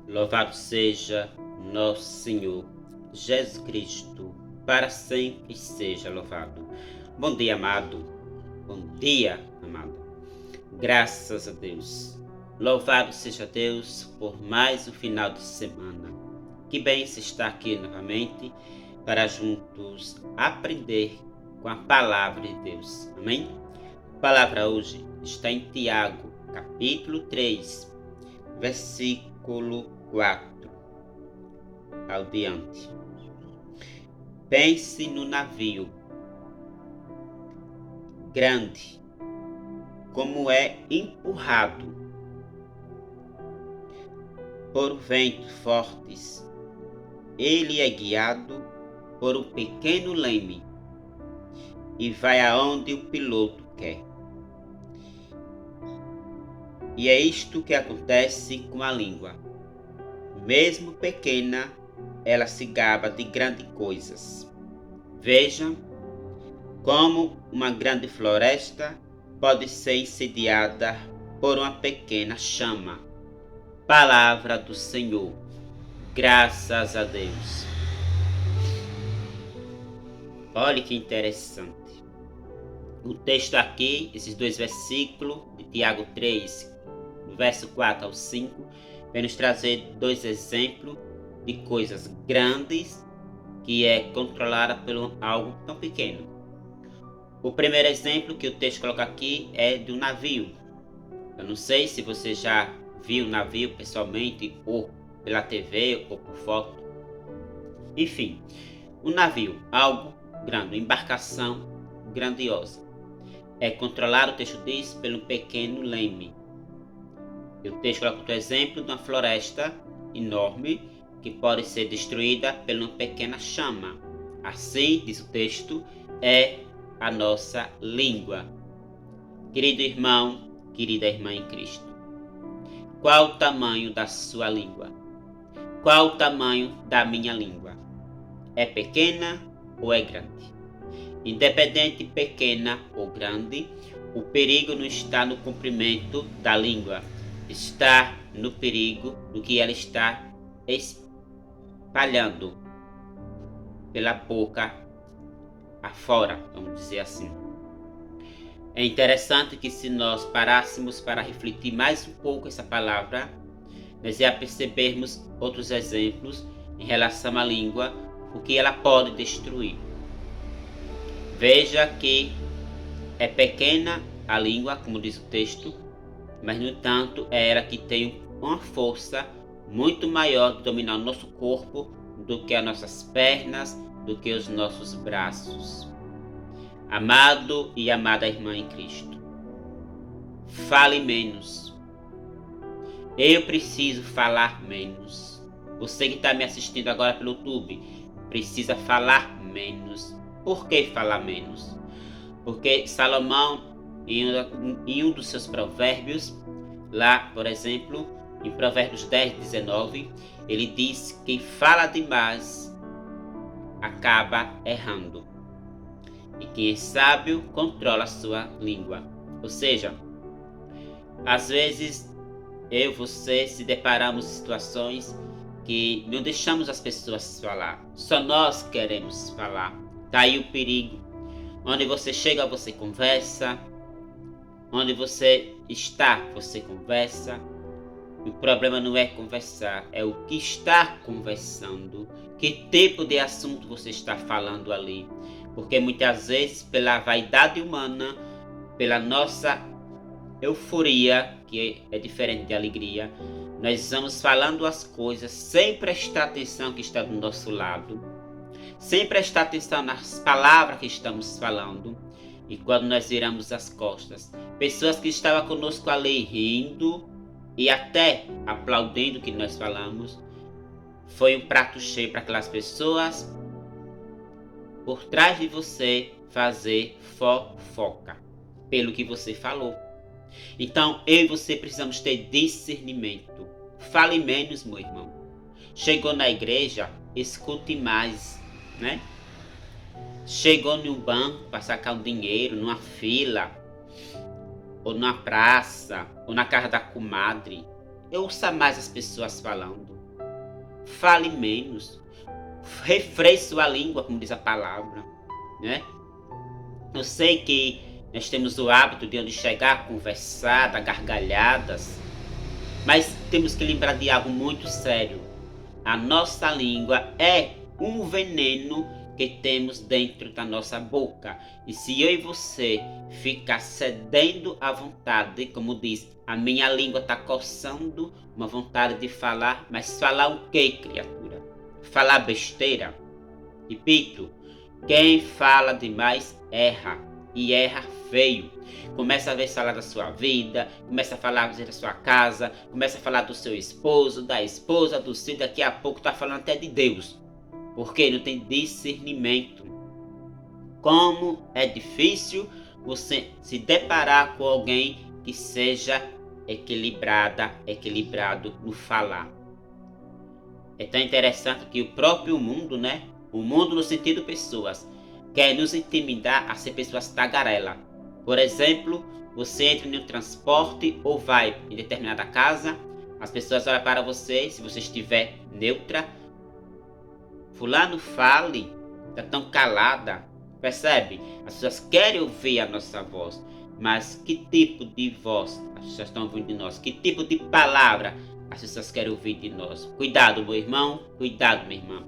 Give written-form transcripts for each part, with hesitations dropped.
Louvado seja nosso Senhor Jesus Cristo, para sempre seja louvado. Bom dia, amado. Bom dia, amada. Graças a Deus. Louvado seja Deus por mais um final de semana. Que bênção estar aqui novamente para juntos aprender com a palavra de Deus. Amém? A palavra hoje está em Tiago, capítulo 3, versículo 4 ao diante. Pense no navio grande, como é empurrado por ventos fortes. Ele é guiado por um pequeno leme e vai aonde o piloto quer. E é isto que acontece com a língua. Mesmo pequena, ela se gaba de grandes coisas. Veja como uma grande floresta pode ser incendiada por uma pequena chama. Palavra do Senhor. Graças a Deus. Olha que interessante. O texto aqui, esses dois versículos de Tiago 3, do verso 4 ao 5, vem nos trazer dois exemplos de coisas grandes que é controlada por algo tão pequeno. O primeiro exemplo que o texto coloca aqui é de um navio. Eu não sei se você já viu um navio pessoalmente, ou pela TV, ou por foto. Enfim, um navio, algo grande, uma embarcação grandiosa. É controlado, o texto diz, pelo pequeno leme. E o texto coloca o exemplo de uma floresta enorme que pode ser destruída por uma pequena chama. Assim, diz o texto, é a nossa língua. Querido irmão, querida irmã em Cristo, qual o tamanho da sua língua? Qual o tamanho da minha língua? É pequena ou é grande? Independente pequena ou grande, o perigo não está no comprimento da língua, está no perigo do que ela está espalhando pela boca afora, vamos dizer assim. É interessante que se nós parássemos para refletir mais um pouco essa palavra, nós ia percebermos outros exemplos em relação à língua, o que ela pode destruir. Veja que é pequena a língua, como diz o texto, mas no entanto é ela que tem uma força muito maior de dominar o nosso corpo do que as nossas pernas, do que os nossos braços. Amado e amada irmã em Cristo, fale menos. Eu preciso falar menos. Você que está me assistindo agora pelo YouTube, precisa falar menos. Por que falar menos? Porque Salomão, em um dos seus provérbios, lá, por exemplo, em Provérbios 10, 19, ele diz que quem fala demais acaba errando. E quem é sábio controla a sua língua. Ou seja, às vezes eu e você se deparamos em situações que não deixamos as pessoas falar. Só nós queremos falar. Tá aí o perigo. Onde você chega, você conversa. Onde você está, você conversa. O problema não é conversar, é o que está conversando. Que tipo de assunto você está falando ali. Porque muitas vezes, pela vaidade humana, pela nossa euforia, que é diferente de alegria, nós vamos falando as coisas sem prestar atenção que está do nosso lado, sem prestar atenção nas palavras que estamos falando. E quando nós viramos as costas, pessoas que estavam conosco ali rindo e até aplaudindo o que nós falamos, foi um prato cheio para aquelas pessoas por trás de você fazer fofoca pelo que você falou. Então eu e você precisamos ter discernimento. Fale menos, meu irmão. Chegou na igreja, escute mais, né? Chegou num banco para sacar um dinheiro, numa fila, ou numa praça, ou na casa da comadre, ouça mais as pessoas falando. fale menos. Refreie sua língua, como diz a palavra, né? Eu sei que nós temos o hábito de onde chegar, conversar, dar gargalhadas, mas temos que lembrar de algo muito sério. A nossa língua é um veneno que temos dentro da nossa boca. E se eu e você ficar cedendo à vontade, como diz, a minha língua está coçando uma vontade de falar, mas falar o que, criatura? Falar besteira? Repito, quem fala demais erra, e erra feio. Começa a ver falar da sua vida, começa a falar da sua casa, começa a falar do seu esposo, da esposa, do filho, daqui a pouco está falando até de Deus. Porque não tem discernimento. Como é difícil você se deparar com alguém que seja equilibrado no falar. É tão interessante que o próprio mundo, né? O mundo no sentido pessoas, quer nos intimidar a ser pessoas tagarelas. Por exemplo, você entra em um transporte ou vai em determinada casa, as pessoas olham para você, se você estiver neutra, fulano fale, está tão calada, percebe? As pessoas querem ouvir a nossa voz, mas que tipo de voz as pessoas estão ouvindo de nós? Que tipo de palavra as pessoas querem ouvir de nós? Cuidado, meu irmão, cuidado, minha irmã.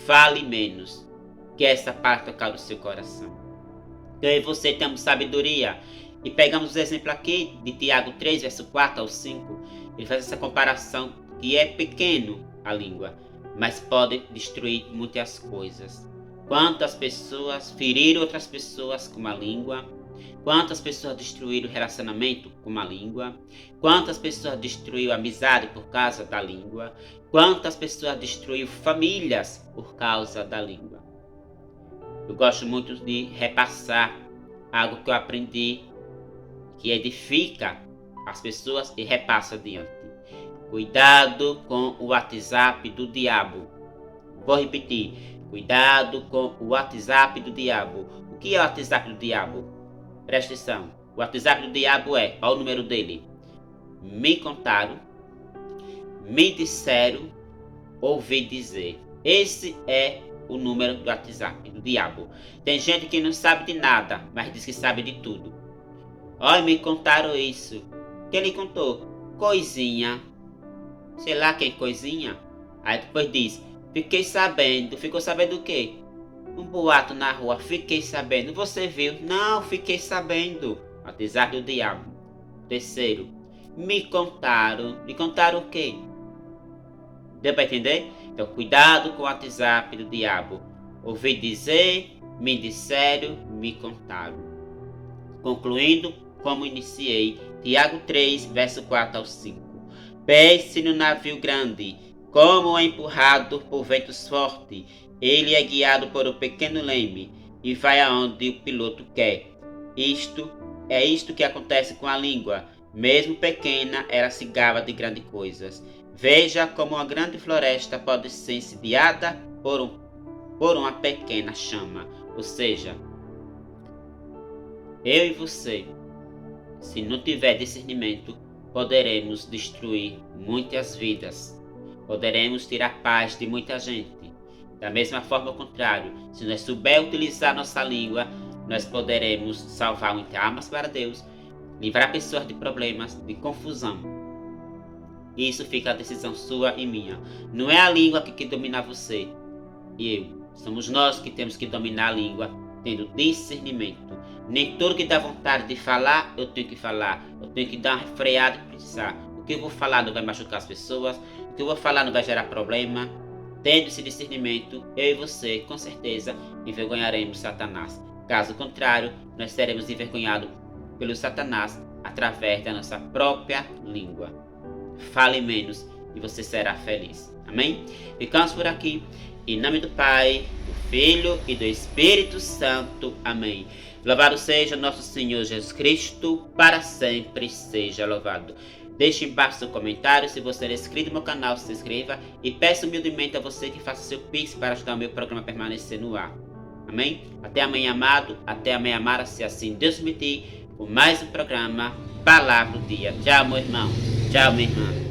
Fale menos, que essa parte tocar no seu coração. Eu e você temos sabedoria. E pegamos o exemplo aqui de Tiago 3, verso 4 ao 5. Ele faz essa comparação que é pequeno a língua, mas pode destruir muitas coisas. Quantas pessoas feriram outras pessoas com a língua? Quantas pessoas destruíram o relacionamento com a língua? Quantas pessoas destruíram a amizade por causa da língua? Quantas pessoas destruíram famílias por causa da língua? Eu gosto muito de repassar algo que eu aprendi, que edifica as pessoas e repassa adiante. Cuidado com o WhatsApp do diabo. Vou repetir. Cuidado com o WhatsApp do diabo. O que é o WhatsApp do diabo? Presta atenção. O WhatsApp do diabo é, olha o número dele. Me contaram, me disseram, ouvi dizer. Esse é o número do WhatsApp do diabo. Tem gente que não sabe de nada, mas diz que sabe de tudo. Olha, me contaram isso. Quem lhe contou? Coisinha. Sei lá quem coisinha. Aí depois diz, fiquei sabendo. Ficou sabendo o quê? Um boato na rua. Fiquei sabendo. Você viu? Não, fiquei sabendo. WhatsApp do diabo. Terceiro, me contaram. Me contaram o quê? Deu para entender? Então, cuidado com o WhatsApp do diabo. Ouvi dizer, me disseram, me contaram. Concluindo, como iniciei, Tiago 3, verso 4 ao 5. Pense no navio grande, como é empurrado por ventos fortes. Ele é guiado por um pequeno leme e vai aonde o piloto quer. Isto que acontece com a língua. Mesmo pequena, ela se gaba de grandes coisas. Veja como uma grande floresta pode ser incendiada por uma pequena chama. Ou seja, eu e você, se não tiver discernimento, poderemos destruir muitas vidas. Poderemos tirar a paz de muita gente. Da mesma forma, ao contrário, se nós souber utilizar nossa língua, nós poderemos salvar muitas almas para Deus, livrar pessoas de problemas, de confusão. Isso fica a decisão sua e minha. Não é a língua que domina você e eu. Somos nós que temos que dominar a língua, tendo discernimento. Nem tudo que dá vontade de falar, eu tenho que falar. Eu tenho que dar uma freada e precisar. O que eu vou falar não vai machucar as pessoas. O que eu vou falar não vai gerar problema. Tendo esse discernimento, eu e você, com certeza, envergonharemos Satanás. Caso contrário, nós seremos envergonhados pelo Satanás através da nossa própria língua. Fale menos e você será feliz. Amém? Ficamos por aqui. Em nome do Pai, do Filho e do Espírito Santo. Amém. Louvado seja nosso Senhor Jesus Cristo, para sempre seja louvado. Deixe embaixo seu comentário. Se você é inscrito no meu canal, se inscreva. E peço humildemente a você que faça seu pix para ajudar o meu programa a permanecer no ar. Amém? Até amanhã, amado. Até amanhã, amada, se assim Deus permitir, com mais um programa Palavra do Dia. Tchau, meu irmão. Tchau, minha irmã.